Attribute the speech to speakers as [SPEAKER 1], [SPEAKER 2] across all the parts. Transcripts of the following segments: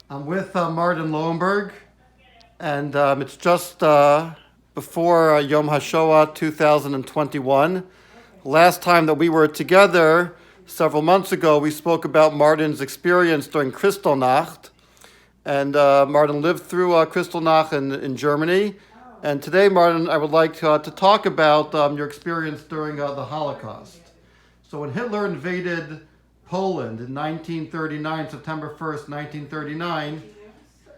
[SPEAKER 1] I'm with Martin Lowenberg, and it's just before Yom HaShoah 2021. Last time that we were together, several months ago, we spoke about Martin's experience during Kristallnacht. And Martin lived through Kristallnacht in Germany. And today, Martin, I would like to talk about your experience during the Holocaust. So when Hitler invaded Poland in 1939, September 1st, 1939,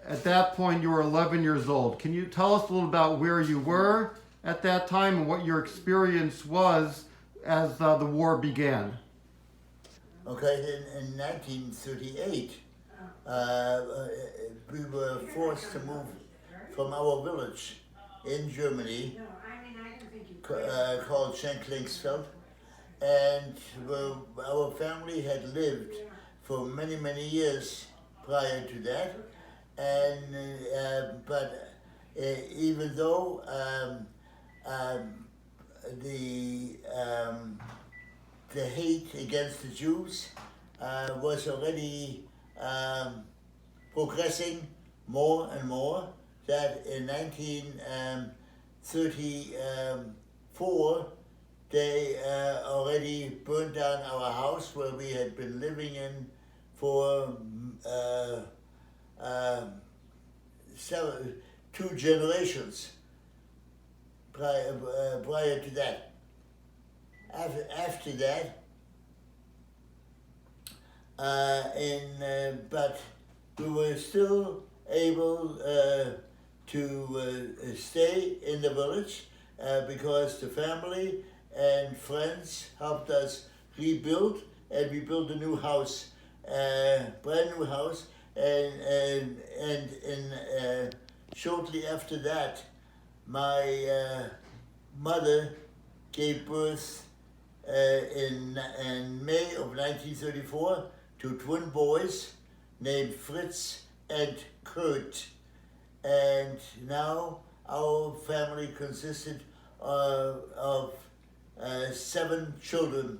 [SPEAKER 1] at that point you were 11 years old. Can you tell us a little about where you were at that time and what your experience was as the war began?
[SPEAKER 2] Okay, in 1938, we were forced to move from our village in Germany called Schenklingsfeld, and our family had lived for many, many years prior to that, and but even though the the hate against the Jews was already progressing more and more, that in 1934 they already burned down our house where we had been living in for two generations prior to that. After that, but we were still able to stay in the village because the family and friends helped us rebuild, and we built a new house, brand new house, and shortly after that, my mother gave birth in May of 1934 to twin boys named Fritz and Kurt. And now our family consisted of 7 children.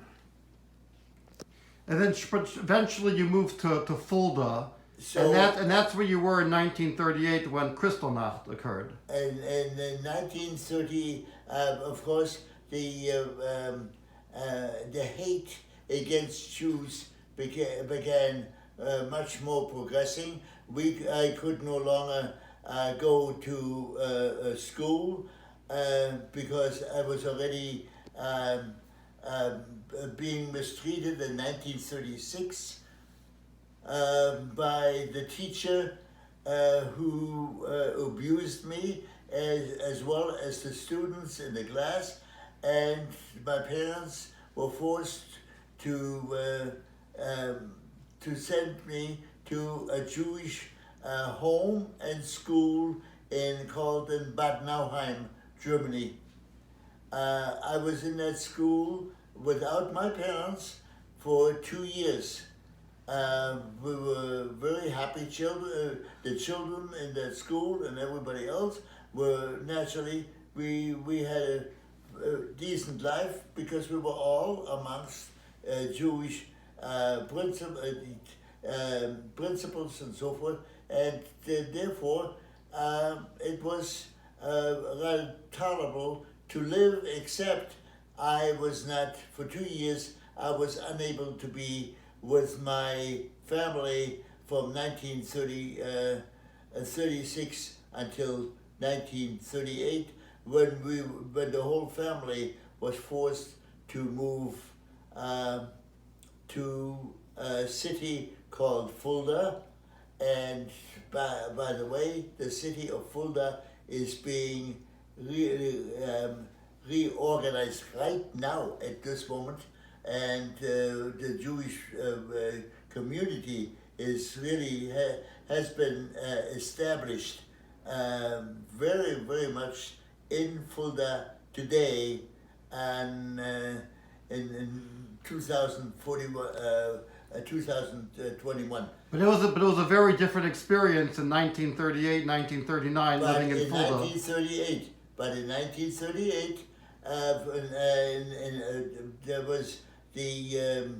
[SPEAKER 1] And then eventually you moved to Fulda,
[SPEAKER 2] So,
[SPEAKER 1] and that's where you were in 1938 when Kristallnacht occurred.
[SPEAKER 2] and in 1930, of course, the hate against Jews began much more progressing. I could no longer go to school because I was already being mistreated in 1936 by the teacher who abused me, as well as the students in the class, and my parents were forced to send me to a Jewish home and school called in Bad Nauheim, Germany. I was in that school without my parents for 2 years. We were very happy children. The children in that school and everybody else were naturally, we had a decent life because we were all amongst Jewish principles and so forth, and therefore it was rather tolerable to live, except I was not, for 2 years, I was unable to be with my family from 1936 until 1938, when the whole family was forced to move to a city called Fulda. And by the way, the city of Fulda is being reorganized right now at this moment, and the Jewish community is really has been established very, very much in Fulda today, and in 2021.
[SPEAKER 1] But it was a very different experience in 1938, 1939,
[SPEAKER 2] But
[SPEAKER 1] living in
[SPEAKER 2] in
[SPEAKER 1] Fulda.
[SPEAKER 2] 1938, there was the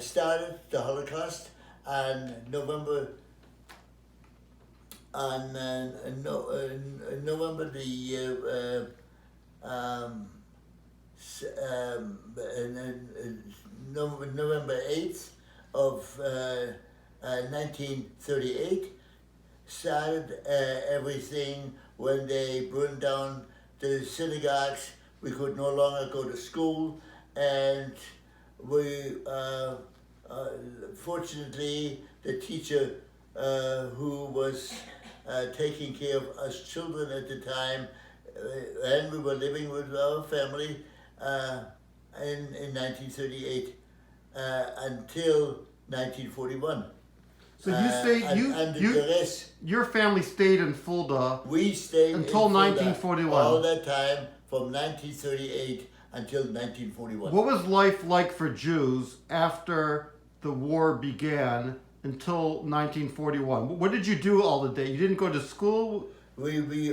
[SPEAKER 2] started the Holocaust on November on November the November 8th of 1938 started everything when they burned down the synagogues. We could no longer go to school, and we fortunately the teacher who was taking care of us children at the time, and we were living with our family in 1938 until 1941.
[SPEAKER 1] So you stayed. Your family stayed in Fulda.
[SPEAKER 2] We stayed
[SPEAKER 1] until
[SPEAKER 2] in Fulda
[SPEAKER 1] 1941.
[SPEAKER 2] all that time from 1938 until 1941.
[SPEAKER 1] What was life like for Jews after the war began until 1941? What did you do all the day? You didn't go to school?
[SPEAKER 2] We lived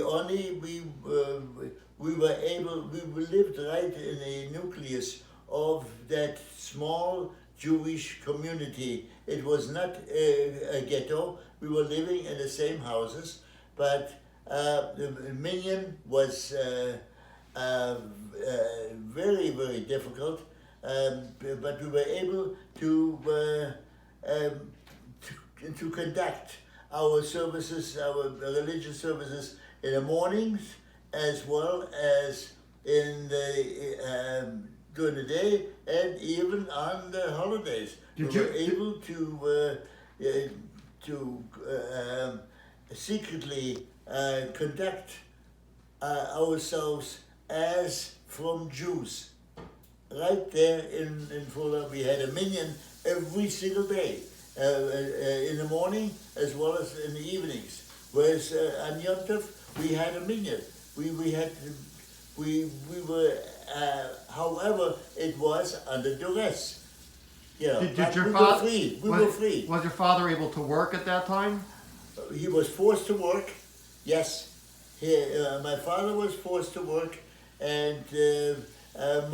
[SPEAKER 2] right in a nucleus of that small Jewish community. It was not a ghetto. We were living in the same houses, but the minyan was very, very difficult. But we were able to conduct our services, our religious services in the mornings as well as in the during the day and even on the holidays. We were able to secretly conduct ourselves as from Jews. Right there in Fulda, we had a minyan every single day, in the morning as well as in the evenings. Whereas on Yom Tov, we had a minyan. We were, however, it was under duress. Yeah,
[SPEAKER 1] Did
[SPEAKER 2] but
[SPEAKER 1] your
[SPEAKER 2] we
[SPEAKER 1] father?
[SPEAKER 2] were free. We were free.
[SPEAKER 1] Was your father able to work at that time?
[SPEAKER 2] He was forced to work. Yes, my father was forced to work, and of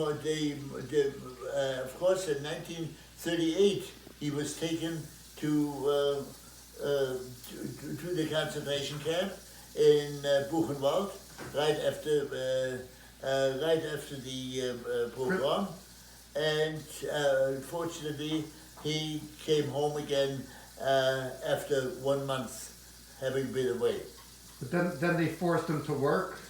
[SPEAKER 2] course, in 1938, he was taken to the concentration camp in Buchenwald right after the pogrom, and unfortunately, he came home again after 1 month having been away.
[SPEAKER 1] But then they forced him to work?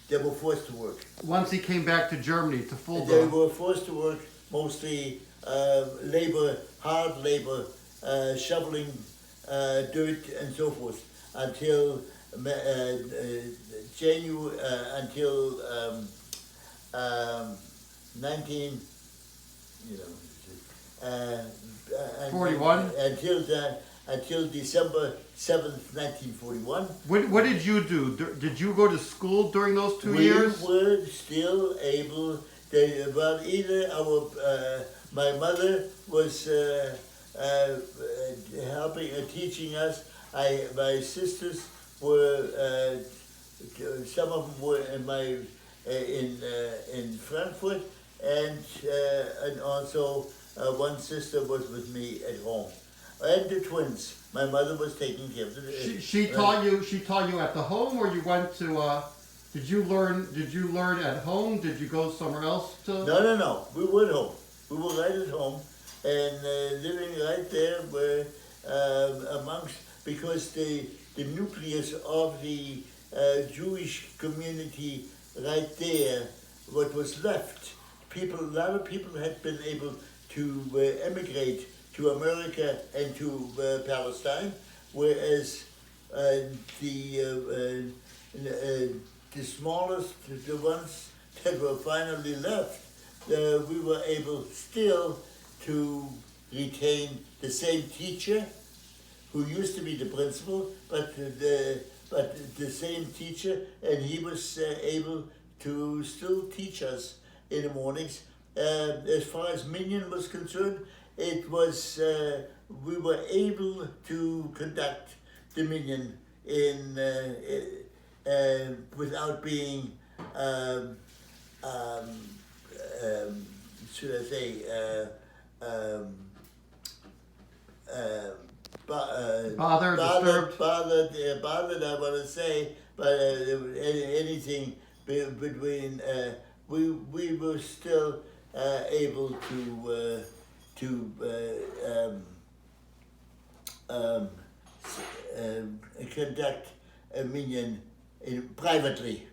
[SPEAKER 2] They were forced to work.
[SPEAKER 1] Once he came back to Germany, to Fulda.
[SPEAKER 2] They were forced to work mostly labor, hard labor, shoveling dirt and so forth until until 19,
[SPEAKER 1] 41?
[SPEAKER 2] Until December 7th, 1941.
[SPEAKER 1] What did you do? Did you go to school during those 2 years?
[SPEAKER 2] We were still able. My mother was helping, teaching us. My sisters were. Some of them were in Frankfurt, and also one sister was with me at home. And the twins. My mother was taking care of them.
[SPEAKER 1] She taught you. She taught you at the home, or you went to. Did you learn at home? Did you go somewhere else to?
[SPEAKER 2] No. We were at home. We were right at home, and living right there where because the nucleus of the Jewish community right there, what was left, a lot of people had been able to emigrate to America and to Palestine, whereas the smallest, the ones that were finally left, we were able still to retain the same teacher who used to be the principal, but the same teacher, and he was able to still teach us in the mornings. As far as minyan was concerned, it was we were able to conduct the minyan without being should I say
[SPEAKER 1] Disturbed?
[SPEAKER 2] bothered, I want to say, but anything between, we were still able to conduct a minyan privately.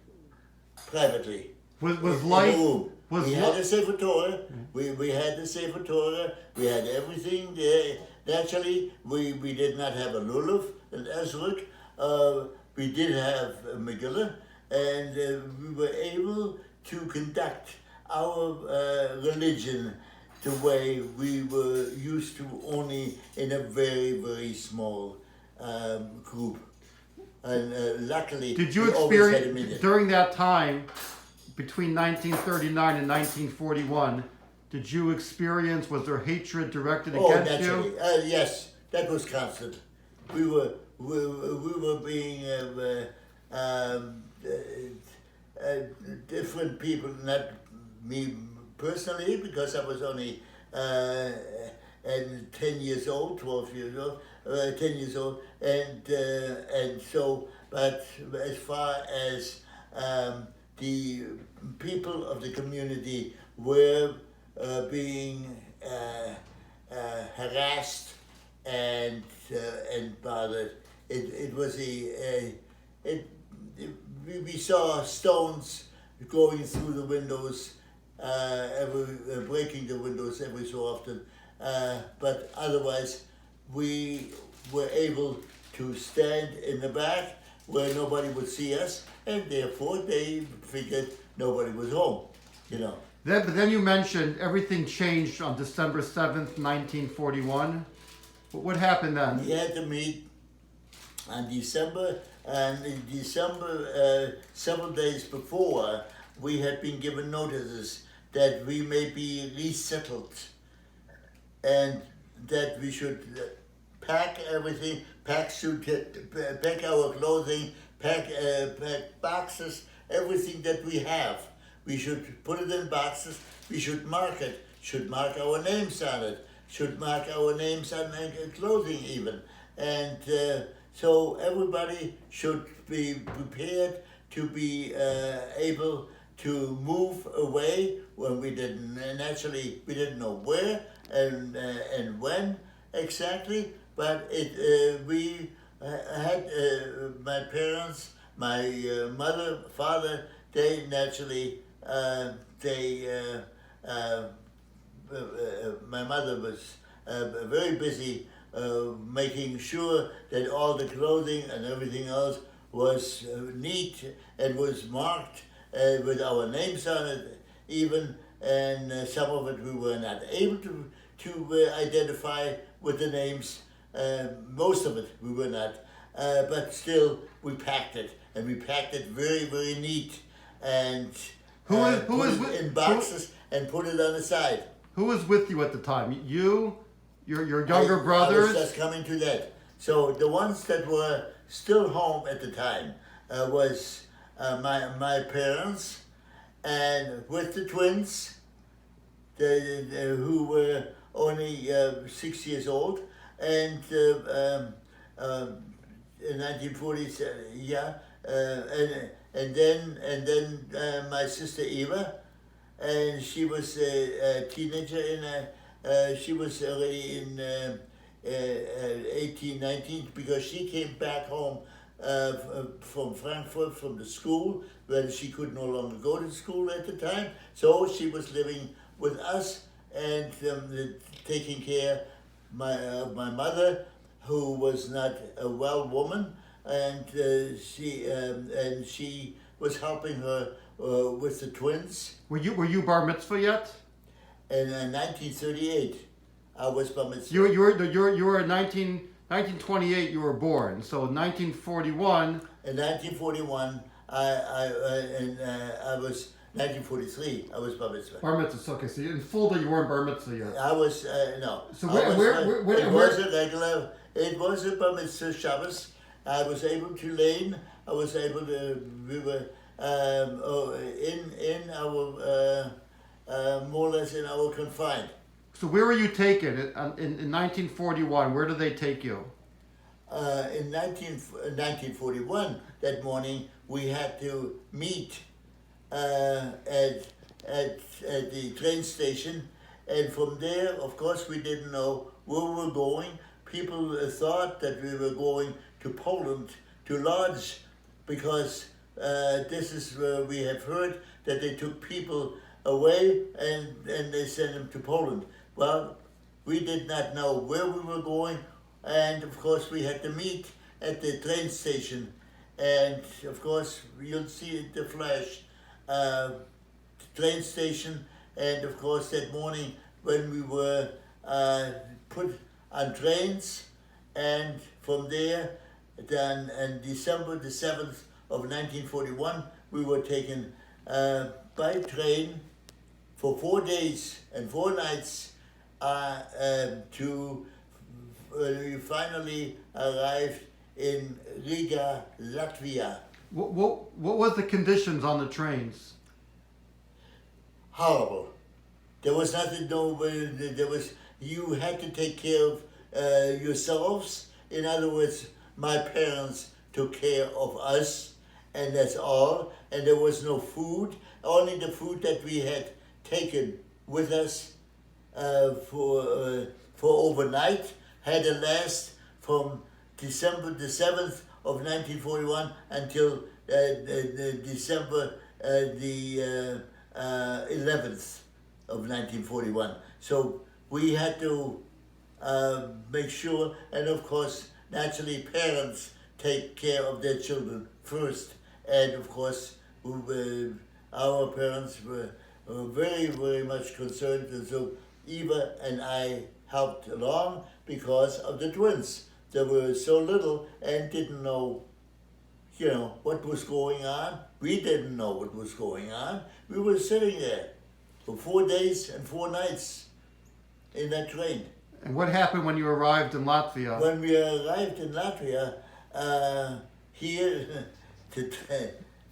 [SPEAKER 1] Was
[SPEAKER 2] In
[SPEAKER 1] life
[SPEAKER 2] a room.
[SPEAKER 1] was
[SPEAKER 2] We
[SPEAKER 1] li-
[SPEAKER 2] had a Sefer Torah. We had the Sefer Torah. We had everything there. Naturally, we did not have a lulav and ezruk. We did have a Megillah, and we were able to conduct our religion the way we were used to, only in a very, very small group. And luckily,
[SPEAKER 1] Did you
[SPEAKER 2] we always had a
[SPEAKER 1] experience
[SPEAKER 2] minyan.
[SPEAKER 1] during that time between 1939 and 1941? Did you experience, was there hatred directed
[SPEAKER 2] Oh,
[SPEAKER 1] against
[SPEAKER 2] naturally.
[SPEAKER 1] you?
[SPEAKER 2] Yes, that was constant. We were being different people, not me personally, because I was only 10 years old, 12 years old, 10 years old, and so, but as far as the people of the community were being harassed and bothered. It was we saw stones going through the windows, breaking the windows every so often, but otherwise we were able to stand in the back where nobody would see us, and therefore they figured nobody was home, you know.
[SPEAKER 1] But then you mentioned everything changed on December 7th, 1941. What happened then?
[SPEAKER 2] We had to meet on December, and in December, several days before, we had been given notices that we may be resettled and that we should pack everything, pack our clothing, pack boxes, everything that we have. We should put it in boxes, we should mark it, should mark our names on it, should mark our names on clothing even. And so everybody should be prepared to be able to move away when we didn't, naturally, we didn't know where and when exactly, but we had my parents, my mother, father, they naturally, my mother was very busy making sure that all the clothing and everything else was neat and was marked with our names on it even, and some of it we were not able to identify with the names. Most of it we were not, but still we packed it, and we packed it very, very neat, and put it in boxes and put it on the side.
[SPEAKER 1] Who was with you at the time? You, your younger
[SPEAKER 2] I was
[SPEAKER 1] brothers?
[SPEAKER 2] just coming to that. So the ones that were still home at the time was my parents, and with the twins, who were only 6 years old, and in 1940s, and then my sister Eva, and she was a teenager she was already in 18, 19, because she came back home from Frankfurt from the school when she could no longer go to school at the time. So she was living with us and taking care of my mother, who was not a well woman, and she was helping her with the twins.
[SPEAKER 1] Were you bar mitzvah yet?
[SPEAKER 2] In 1938, I was bar mitzvah.
[SPEAKER 1] You were 1928. You were born. So 1941.
[SPEAKER 2] In 1941, I was 1943. I was bar mitzvah.
[SPEAKER 1] Bar mitzvah. Okay, so in Fulda you weren't bar mitzvah yet.
[SPEAKER 2] I was no.
[SPEAKER 1] So
[SPEAKER 2] it was a regular. It was a bar mitzvah Shabbos. I was able to lane. I was able to. We were in our more or less in our confined.
[SPEAKER 1] So where were you taken in 1941? Where did they take you?
[SPEAKER 2] in 1941, that morning, we had to meet at the train station, and from there, of course, we didn't know where we were going. People thought that we were going to Poland to lodge, because this is where we have heard that they took people away and they sent them to Poland. Well, we did not know where we were going, and of course we had to meet at the train station, and of course you'll see the flash, train station, and of course that morning when we were put on trains, and from there then on December the 7th of 1941 we were taken by train for 4 days and 4 nights to we finally arrived in Riga, Latvia.
[SPEAKER 1] What was the conditions on the trains?
[SPEAKER 2] Horrible. There was nothing. There was. You had to take care of yourselves. In other words, my parents took care of us, and that's all. And there was no food. Only the food that we had taken with us for overnight had to last from December the 7th of 1941 until December the 11th of 1941. So we had to make sure, and of course, naturally, parents take care of their children first. And of course, our parents were very, very much concerned, and so Eva and I helped along because of the twins. They were so little and didn't know, what was going on. We didn't know what was going on. We were sitting there for 4 days and 4 nights in that train.
[SPEAKER 1] And what happened when you arrived in Latvia?
[SPEAKER 2] When we arrived in Latvia, here,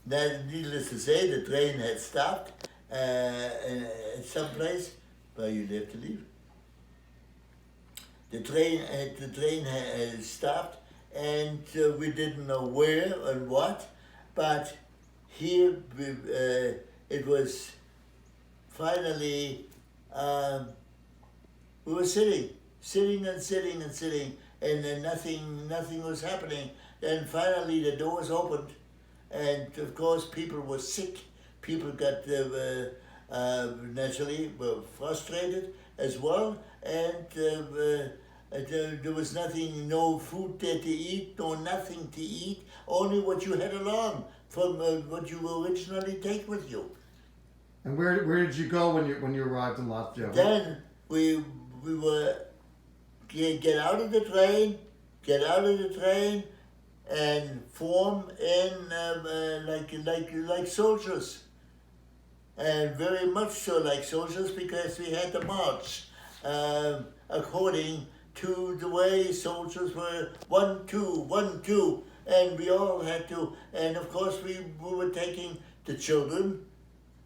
[SPEAKER 2] needless to say, the train had stopped at some place where you have to leave. The train had stopped, and we didn't know where and what, but here it was finally, we were sitting and then nothing was happening. Then finally the doors opened, and of course people were sick. People got naturally were frustrated as well, and there was nothing, no food there to eat, no nothing to eat, only what you had along from what you originally take with you.
[SPEAKER 1] And where did you go when you arrived in Latvia?
[SPEAKER 2] Then we were get out of the train, and form in like soldiers, and very much so like soldiers, because we had to march according to the way soldiers were 1, 2, 1, 2, and we all had to. And of course we were taking the children,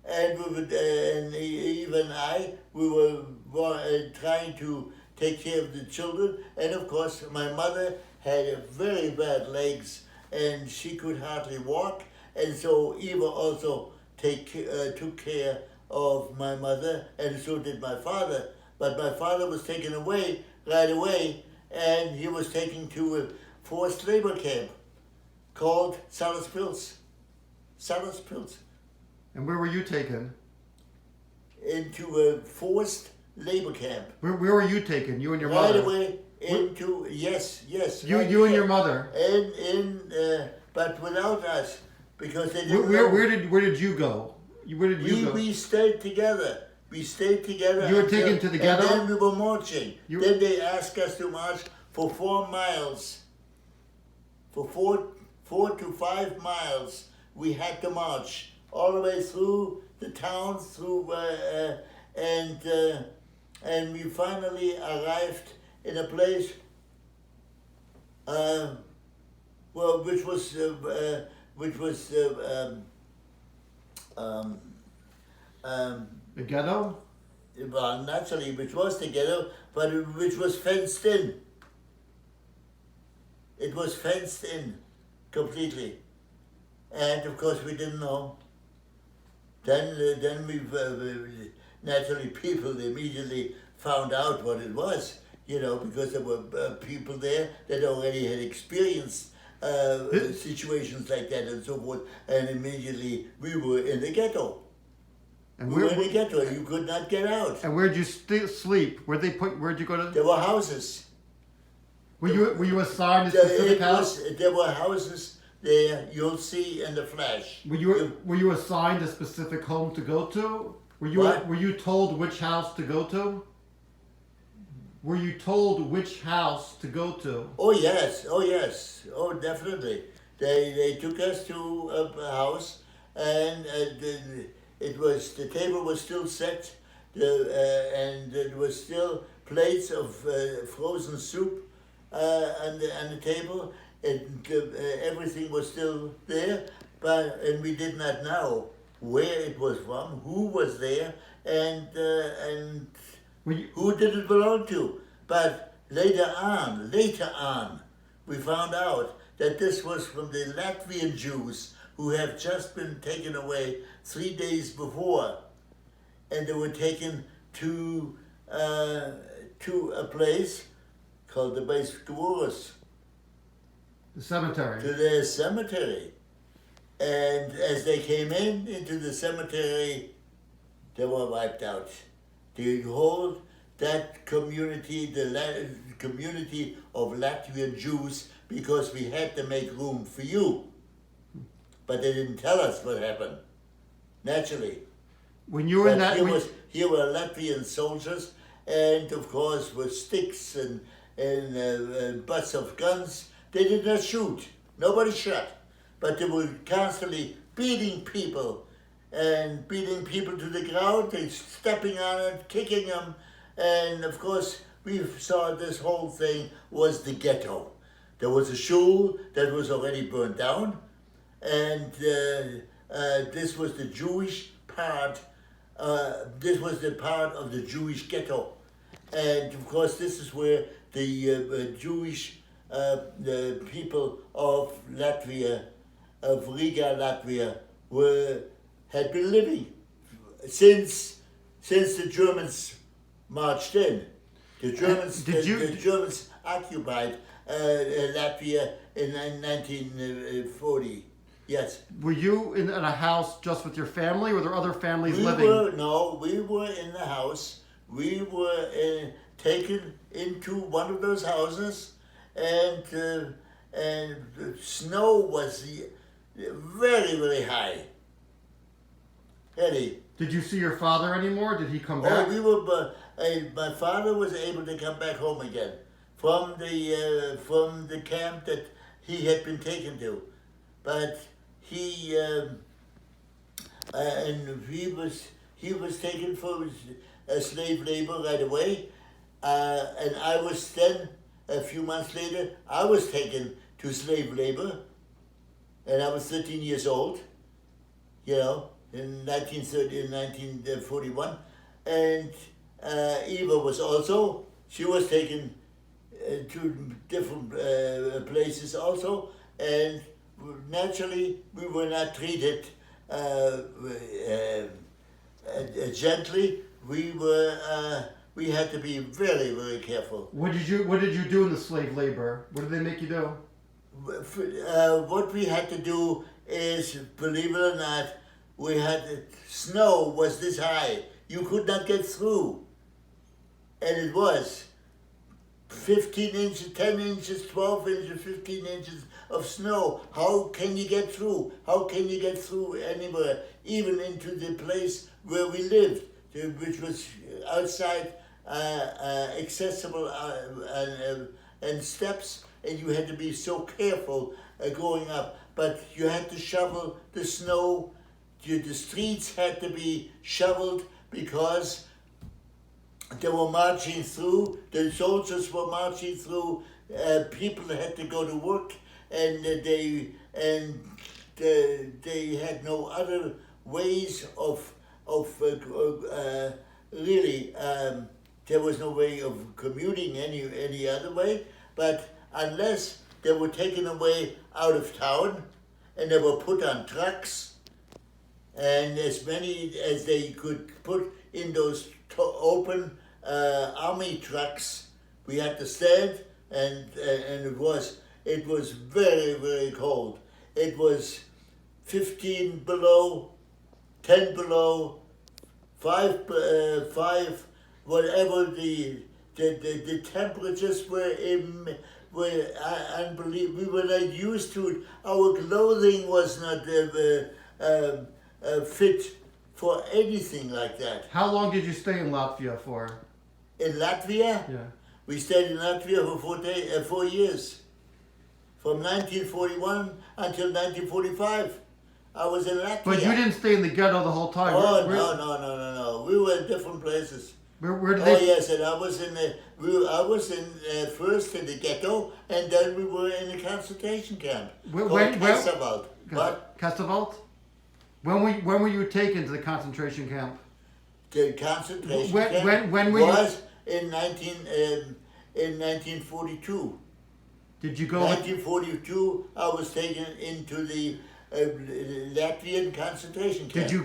[SPEAKER 2] and even we were trying to take care of the children. And of course my mother had very bad legs, and she could hardly walk, and so Eva also took care of my mother, and so did my father. But my father was taken away right away, and he was taken to a forced labor camp called Salaspils.
[SPEAKER 1] And where were you taken?
[SPEAKER 2] Into a forced labor camp.
[SPEAKER 1] Where were you taken? You and your
[SPEAKER 2] Right
[SPEAKER 1] mother?
[SPEAKER 2] away into, yes.
[SPEAKER 1] You
[SPEAKER 2] right
[SPEAKER 1] and
[SPEAKER 2] there.
[SPEAKER 1] your mother?
[SPEAKER 2] But without us, because they didn't
[SPEAKER 1] Where did you go? Where did you go?
[SPEAKER 2] We stayed together. You were
[SPEAKER 1] taken to the ghetto?
[SPEAKER 2] And then we were marching. Then they asked us to march for 4 miles. For 4 to 5 miles, we had to march all the way through the town, and we finally arrived in a place, which was
[SPEAKER 1] The ghetto?
[SPEAKER 2] well, naturally, which was the ghetto, but which was fenced in. It was fenced in completely. And of course we didn't know. Then naturally people immediately found out what it was, because there were people there that already had experienced situations like that and so forth. And immediately we were in the ghetto.
[SPEAKER 1] And
[SPEAKER 2] We were in the ghetto. You could not get out.
[SPEAKER 1] And where'd you sleep? Where'd you go to?
[SPEAKER 2] There were houses.
[SPEAKER 1] Were you assigned a specific house?
[SPEAKER 2] There were houses there. You'll see in the flash.
[SPEAKER 1] Were you assigned a specific home to go to? Were you told which house to go to? Were you told which house to go to?
[SPEAKER 2] Oh yes, oh definitely. They took us to a house, and the table was still set, and there was still plates of frozen soup on the table, and everything was still there, and we did not know where it was from, who was there, and who did it belong to. But later on, we found out that this was from the Latvian Jews who have just been taken away 3 days before, and they were taken to a place called the Beis Kvuros.
[SPEAKER 1] The cemetery.
[SPEAKER 2] To their cemetery. And as they came into the cemetery, they were wiped out. That community, the community of Latvian Jews, because we had to make room for you. But they didn't tell us what happened, naturally.
[SPEAKER 1] When you were in that...
[SPEAKER 2] Here were Latvian soldiers, and of course with sticks and butts of guns. They did not shoot. Nobody shot. But they were constantly beating people to the ground, and stepping on it, kicking them. And of course, we saw this whole thing was the ghetto. There was a shul that was already burned down, and this was the Jewish part. This was the part of the Jewish ghetto, and of course, this is where the Jewish the people of Latvia, of Riga, Latvia, had been living since the Germans marched in. The Germans occupied Latvia in 1940. Yes.
[SPEAKER 1] Were you in a house just with your family, or were there other families living?
[SPEAKER 2] We were in the house. We were taken into one of those houses, and the snow was very, very high. Eddie.
[SPEAKER 1] Did you see your father anymore? Did he come back?
[SPEAKER 2] My father was able to come back home again from the camp that he had been taken to, but he was taken for slave labor right away, and I was then a few months later I was taken to slave labor, and I was 13 years old, in 1941, and Eva was also. She was taken to different places also, and naturally we were not treated gently. We had to be very, very careful.
[SPEAKER 1] What did you do in the slave labor? What did they make you do?
[SPEAKER 2] What we had to do is, believe it or not, snow was this high. You could not get through. And it was 15 inches, 10 inches, 12 inches, 15 inches of snow. How can you get through? How can you get through anywhere, even into the place where we lived, which was outside accessible and steps, and you had to be so careful going up. But you had to shovel the snow. The streets had to be shoveled because they were marching through. The soldiers were marching through. People had to go to work, and they had no other ways of really. There was no way of commuting any other way. But unless they were taken away out of town, and they were put on trucks, and as many as they could put in those open army trucks. We had to stand, and it was very, very cold. It was 15 below, 10 below, 5, whatever the temperatures were unbelievable. We were not used to it. Our clothing was not fit for anything like that.
[SPEAKER 1] How long did you stay in Latvia for?
[SPEAKER 2] In Latvia,
[SPEAKER 1] Yeah.
[SPEAKER 2] we stayed in Latvia for 4 years. From 1941 until 1945, I was in Latvia.
[SPEAKER 1] But you didn't stay in the ghetto the whole time.
[SPEAKER 2] Oh, no. We were in different places.
[SPEAKER 1] Where did
[SPEAKER 2] Oh,
[SPEAKER 1] they?
[SPEAKER 2] yes, and I was first in the ghetto, and then we were in a concentration camp called Kasserwald. What?
[SPEAKER 1] Kasserwald? When were you taken to the concentration camp?
[SPEAKER 2] The concentration
[SPEAKER 1] When-
[SPEAKER 2] camp
[SPEAKER 1] when were you-
[SPEAKER 2] was in 1942.
[SPEAKER 1] Did you go?
[SPEAKER 2] 1942, I was taken into the Latvian concentration camp.
[SPEAKER 1] Did you